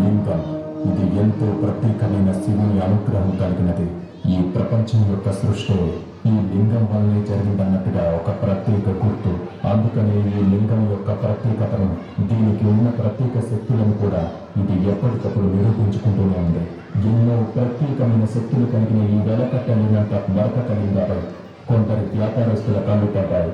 లింగం ఇది ఎంతో ప్రత్యేకమైన శివుని అనుగ్రహం కలిగినది. ఈ ప్రపంచం యొక్క సృష్టి ఈ లింగం వల్లనే జరిగిందన్నట్టుగా ఒక ప్రత్యేక గుర్తు. అందుకనే ఈ లింగం యొక్క ప్రత్యేకతను, దీనికి ఉన్న ప్రత్యేక శక్తులను కూడా ఇది ఎప్పటికప్పుడు నిరూపించుకుంటూనే ఉంది. ఎన్నో ప్రత్యేకమైన శక్తులు కలిగిన ఈ వెలకట్టలేనంత మరకత లింగాలపై కొందరు వ్యాపారస్తుల కళ్ళు పడ్డాయి.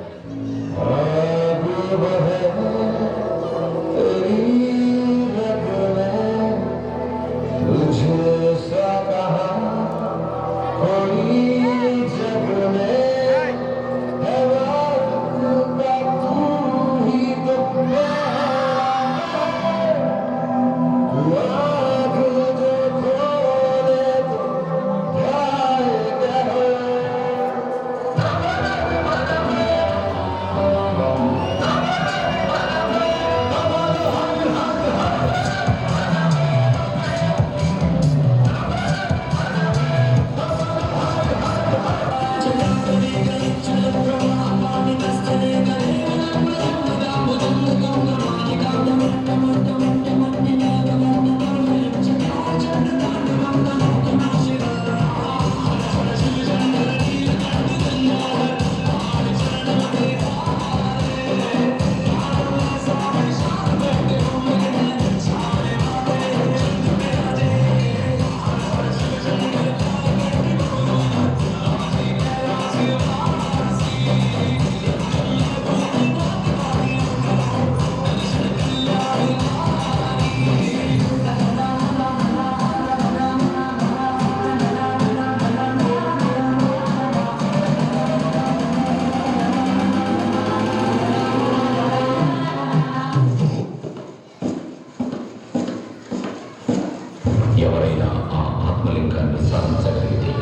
ఎవరైనా ఆ ఆత్మలింగాన్ని సాధించగలిగితే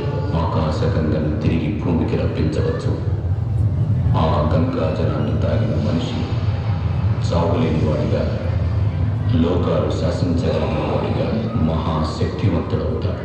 ఆకాశగంగను తిరిగి భూమికి రప్పించవచ్చు. ఆ గంగాజలాన్ని తాగిన మనిషి చావులేని వాడిగా, లోకాలు శాసించగలిగిన వాడిగా మహాశక్తివంతుడవుతాడు.